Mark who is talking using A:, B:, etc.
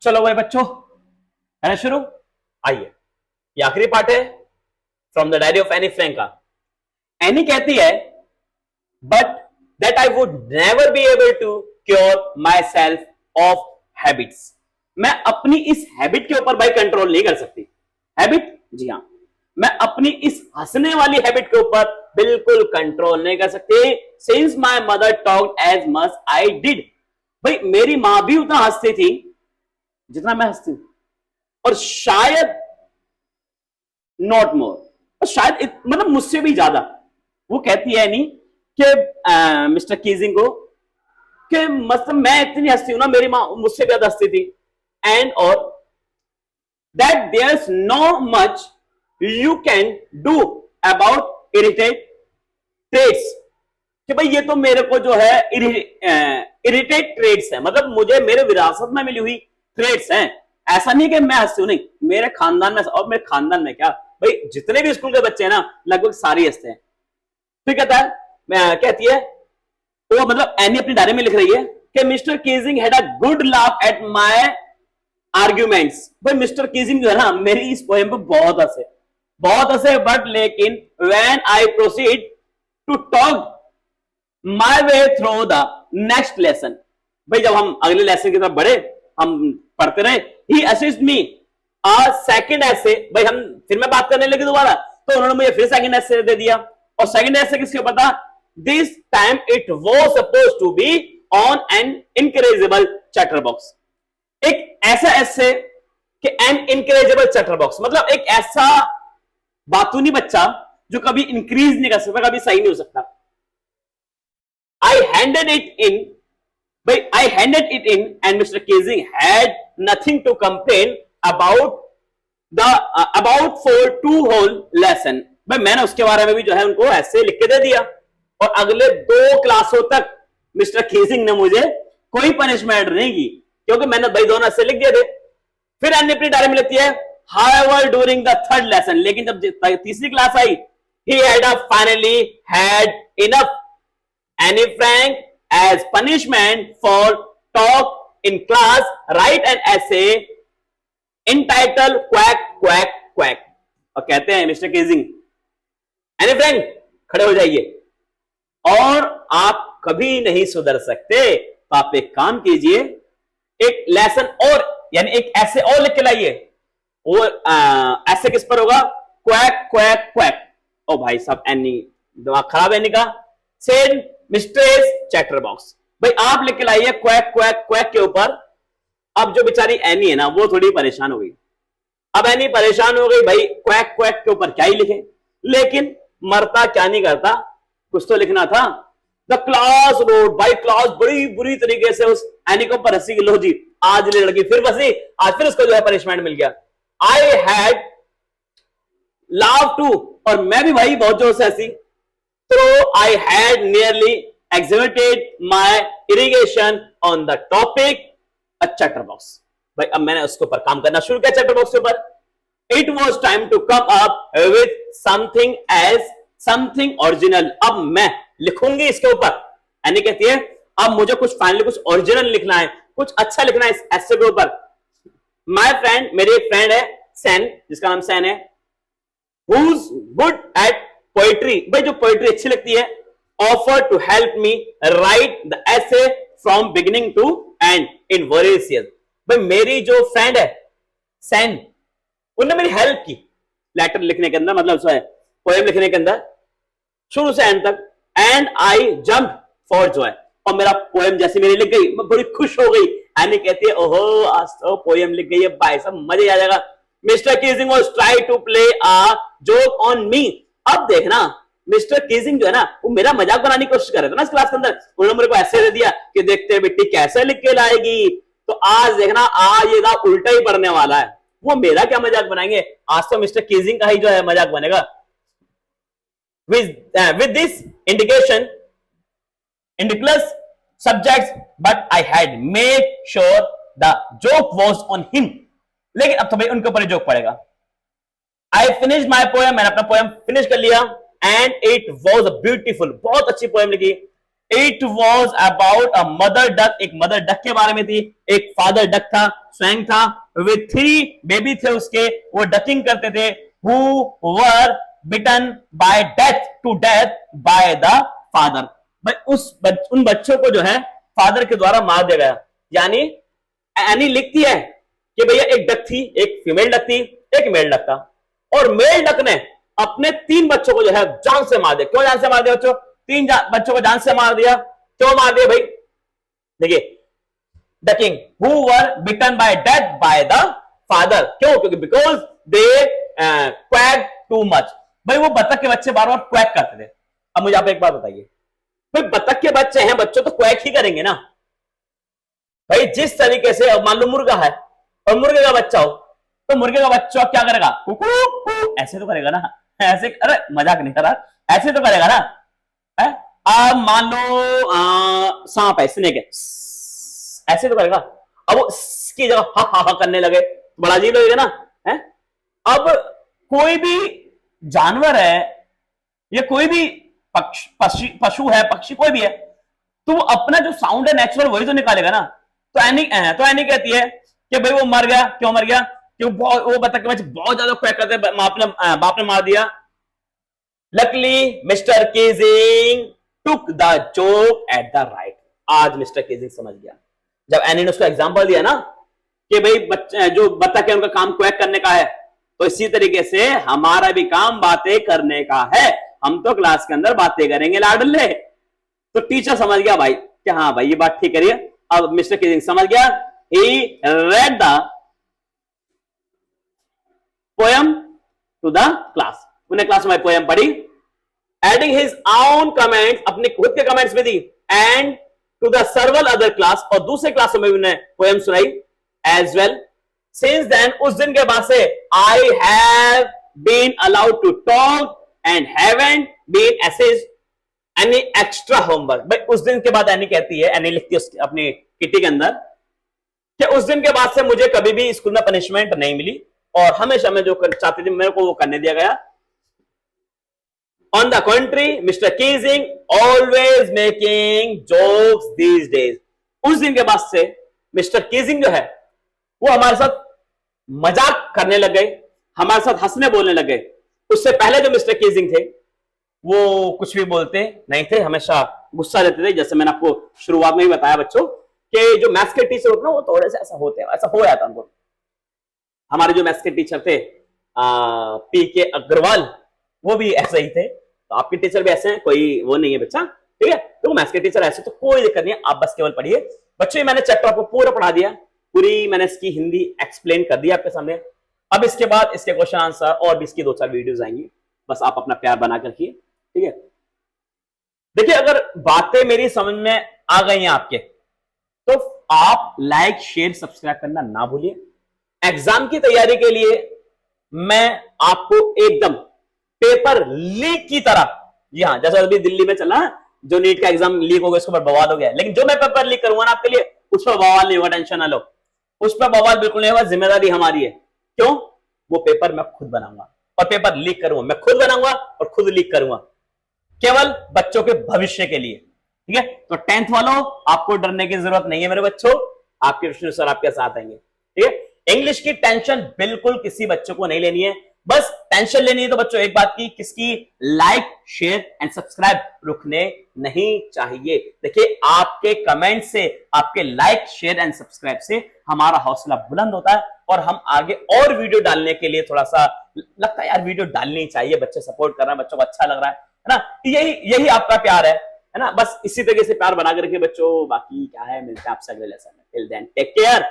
A: चलो भाई बच्चों, है ना शुरू। आइए, ये आखिरी पार्ट है from the diary of Anne Frank का। एनी कहती है but that I would never be able to cure myself of habits. मैं अपनी इस हैबिट के ऊपर भाई कंट्रोल नहीं कर सकती। हैबिट, जी हाँ, मैं अपनी इस हंसने वाली हैबिट के ऊपर बिल्कुल कंट्रोल नहीं कर सकती। Since my mother talked as much I did. भाई मेरी मां भी उतना हंसती थी जितना मैं हंसती हूं, और शायद नॉट मोर, और शायद मतलब मुझसे भी ज्यादा। वो कहती है नहीं कि मिस्टर कीजिंग को कि मतलब मैं इतनी हंसती हूं ना, मेरी मां मुझसे ज्यादा हंसती थी। एंड और that there is no much you can do about irritate trades. कि भाई ये तो मेरे को जो है इरिटेट ट्रेड्स है, मतलब मुझे मेरे विरासत में मिली हुई ट्रेड्स हैं। ऐसा नहीं कि मैं हंसती हूं, नहीं, मेरे खानदान में, और मेरे खानदान में क्या भाई जितने भी स्कूल के बच्चे हैं ना लगभग सारे हंसते हैं। फिर कहता है, मैं कहती है तो मतलब एनी अपनी डायरी में लिख रही है कि mister Keesing had a good laugh at my arguments. भाई मिस्टर कीजिंग जो है ना मेरी इस पोएम पे बहुत हंसे, बट लेकिन when I proceed to talk my way through the next lesson. भाई जब हम अगले लेसन की तरफ बढ़े, हम पढ़ते रहे, ही असिस्ट मी अ सेकंड ऐसे। भाई हम फिर मैं बात करने लगी दोबारा, तो उन्होंने मुझे फिर सेकंड ऐसे दे दिया। और सेकंड ऐसे किसके ऊपर था? This time it was suppose to be on an incorrigible chatterbox. एक ऐसा ऐसे कि एन इनकरेजेबल चैटर बॉक्स, मतलब एक ऐसा बातूनी बच्चा जो कभी इंक्रीज नहीं कर सकता, कभी सही नहीं हो सकता। I handed it in, but I handed it in, and Mr. Casey had nothing to complain about about for two whole lesson। भाई मैंने उसके बारे में भी जो है उनको ऐसे लिख के दे दिया, और अगले 2 क्लासों तक मिस्टर केसिंग ने मुझे कोई पनिशमेंट नहीं की, क्योंकि मैंने भाई दोनों ऐसे लिख दिए थे। फिर अन्य अपनी डायरी में लिखती है, however during the third lesson, लेकिन जब तीसरी class I, he had finally had enough Annie Frank as punishment for talk in class write an essay entitled quack quack quack। और कहते हैं मिस्टर केजिंग, एनी फ्रैंक खड़े हो जाइए, और आप कभी नहीं सुधर सकते, तो आप एक काम कीजिए, एक लेसन और यानी एक ऐसे और लिख के लाइए। वो ऐसे किस पर होगा? Quack quack quack. ओ भाई साहब, एनी दिमाग खराब है, एनी का। Send mistress chatter box. भाई आप लिख के लाइए क्वैक क्वैक क्वैक के ऊपर। अब जो बेचारी एनी है ना वो थोड़ी परेशान हो गई। अब एनी परेशान हो गई, भाई क्वैक क्वैक के ऊपर क्या ही लिखे, लेकिन मरता क्या नहीं करता, कुछ तो लिखना था। द क्लास रोड, भाई क्लास बड़ी बुरी तरीके से उस एनी को पर हंसी, लो जी आज ले लड़की फिर फंसी, आज फिर उसको जो है पनिशमेंट मिल गया। आई हैड लाव टू, और मैं भी भाई बहुत जोर से हंसी। So I had nearly exhibited my irrigation on the topic a chatterbox। भाई अब मैंने उसके ऊपर काम करना शुरू किया, चैटरबॉक्स के ऊपर। It was time to come up with something as something original। अब मैं लिखूंगी इसके ऊपर। यानी कहती है अब मुझे कुछ फाइनली कुछ ओरिजिनल लिखना है, कुछ अच्छा लिखना है इस ऐसे के ऊपर। माय फ्रेंड, मेरी एक फ्रेंड है सैन, जिसका नाम सैन है, who's good at पोइट्री, भाई जो पोइट्री अच्छी लगती है, offer to help me write the essay from beginning to end in voracious. भाई मेरी जो फ्रेंड है सैन, उन्होंने मेरी हेल्प की लेटर लिखने के अंदर, मतलब पोएम लिखने के अंदर शुरू से एंड तक। And I jump for Joy, और मेरा पोएम जैसे मेरी लिख गई, मैं बड़ी खुश हो गई। एनी कहती है ओहो आज तो पोएम लिख गई है, भाई सब मजे आ जाएगा। Mister Keesing was try to play a joke on me. अब देखना मिस्टर केजिंग जो है ना वो मेरा मजाक बनाने की कोशिश कर रहे थे ना इस क्लास के अंदर। उन्होंने मेरे को ऐसे दे दिया कि देखते हैं बेटी कैसे लिख के लाएगी, तो आज देखना आज ये उल्टा ही पढ़ने वाला है। वो मेरा क्या मजाक बनाएंगे, आज तो मिस्टर केजिंग का ही जो है मजाक बनेगा। with this indication ridiculous subjects, but I had made sure the joke was on him। लेकिन अब तो भाई उनके ऊपर जोक पड़ेगा। I finished my poem, मैंने अपना पोएम फिनिश कर लिया, and it was a beautiful, बहुत अच्छी पोएम लिखी। It was about a mother duck, एक मदर डक के बारे में थी, एक फादर डक था, स्वैंग था, विथ 3 बेबी थे उसके, वो डकिंग करते थे, who were bitten by death by the father. भाई उन बच्चों को जो है फादर के द्वारा मार दिया गया। यानी एनी लिखती है कि भैया एक डक थी, एक फीमेल डक थी, एक मेल डक था, और मेल डक ने अपने 3 बच्चों को जो है जान से मार दिया। क्यों जान से मार दिया बच्चों? 3 बच्चों को जान से मार दिया। क्यों मार दिया भाई? देखिए, the king who were bitten by death by the father. क्यों? क्योंकि because they quack too much. भाई वो बतख के बच्चे बार बार क्वैक करते थे। अब मुझे आप एक बात बताइए, भाई बतख के बच्चे हैं, बच्चों तो क्वैक ही करेंगे ना भाई। जिस तरीके से, अब मान लो मुर्गा है और मुर्गे का बच्चा हो, तो मुर्गे का बच्चा क्या करेगा? कुकू, ऐसे तो करेगा ना, ऐसे। अरे मजाक नहीं कर रहा, ऐसे तो करेगा ना है? अब मान लो सांप है, स्नेक है, ऐसे तो करेगा। अब वो की जगह हा हा हा करने लगे, बड़ा अजीब लगेगा ना है? अब कोई भी जानवर है या कोई भी पशु है, पक्षी कोई भी है, तो वो अपना जो साउंड है नेचुरल वही तो निकालेगा ना। तो एनी कहती है कि भाई वो मर गया। क्यों मर गया? क्यों? वो बतख के बच्चे बहुत ज्यादा क्वैक करते, बाप ने मार दिया। Luckily Mister Keating took the joke at the right. आज मिस्टर केजिंग समझ गया, जब एनी ने उसको एग्जांपल दिया ना कि भाई बच्चे जो बतख है उनका काम क्वैक करने का है, तो इसी तरीके से हमारा भी काम बातें करने का है। हम तो क्लास के अंदर बातें करेंगे लाडले। तो टीचर समझ गया भाई कि हाँ भाई ये बात ठीक करिए। अब मिस्टर केजिंग समझ गया। He read the poem to the class. उन्हें क्लास में पोएम पढ़ी, एडिंग हिज ओन कमेंट्स, अपने खुद के कमेंट्स में दी, and to the several other class, और दूसरे क्लासों में उन्हें पोएम सुनाई एज वेल। सिंस देन, उस दिन के बाद से, I have been allowed to talk and haven't been assessed any extra homework. भाई उस दिन के बाद एनी कहती है, एनी लिखती है अपनी किटी के अंदर कि उस दिन के बाद से मुझे कभी भी स्कूल में पनिशमेंट नहीं मिली, और हमेशा मैं जो चाहती थी मेरे को वो करने दिया गया। On the country, Mister Keating always making jokes these days. उस दिन के बाद से मिस्टर केजिंग जो है वो हमारे साथ मजाक करने लग गए, हमारे साथ हंसने बोलने लग गए। उससे पहले जो मिस्टर केजिंग थे वो कुछ भी बोलते नहीं थे, हमेशा गुस्सा देते थे। जैसे मैंने आपको शुरुआत में ही बताया बच्चों कि जो मैथ्स के टीचर होते हैं वो थोड़े से ऐसा होते हैं, ऐसा हो जाता उनको। हमारे जो मैथ्स के टीचर थे पी के अग्रवाल, वो भी ऐसे ही थे। तो आपके टीचर भी ऐसे हैं, कोई वो नहीं है बच्चा, ठीक है? तो मैथ्स के टीचर ऐसे, तो कोई दिक्कत नहीं है, आप बस केवल पढ़िए। बच्चों मैंने चैप्टर आपको पूरा पढ़ा दिया, पूरी मैंने इसकी हिंदी एक्सप्लेन कर दी आपके सामने। अब इसके बाद इसके क्वेश्चन आंसर और भी इसकी 2-4 वीडियोस आएंगी, बस आप अपना प्यार बना कर रखिए, ठीक है? देखिए, अगर बातें मेरी समझ में आ गई हैं आपके, तो आप लाइक शेयर सब्सक्राइब करना ना भूलिए। एग्जाम की तैयारी के लिए मैं आपको एकदम पेपर लीक की तरह, जी हाँ, जैसा अभी दिल्ली में चला जो नीट का एग्जाम लीक हो गया, उसके ऊपर बवाल हो गया, लेकिन जो मैं पेपर लीक करूंगा ना आपके लिए, उस पर बवाल नहीं होगा, टेंशन ना लो, उस पर बवाल बिल्कुल नहीं होगा, जिम्मेदारी हमारी है। क्यों? वो पेपर मैं खुद बनाऊंगा, और पेपर लीक करूंगा मैं खुद बनाऊंगा और खुद लीक करूंगा, केवल बच्चों के भविष्य के लिए, ठीक है? तो 10th वालों, आपको डरने की जरूरत नहीं है मेरे बच्चों, आपके ट्यूशन सर आपके साथ आएंगे, ठीक है? इंग्लिश की टेंशन बिल्कुल किसी बच्चों को नहीं लेनी है। बस टेंशन लेनी है तो बच्चों एक बात की, किसकी? लाइक शेयर एंड सब्सक्राइब रुकने नहीं चाहिए। देखिए, आपके कमेंट से, आपके लाइक शेयर एंड सब्सक्राइब से हमारा हौसला बुलंद होता है, और हम आगे और वीडियो डालने के लिए थोड़ा सा लगता है यार वीडियो डालनी चाहिए, बच्चे सपोर्ट कर रहे हैं, बच्चों को अच्छा लग रहा है ना? यही आपका प्यार है ना? बस इसी तरीके से प्यार बना के रखिए बच्चों। बाकी क्या है, मिलते हैं आपसे अगले लेसन में। Till then take care.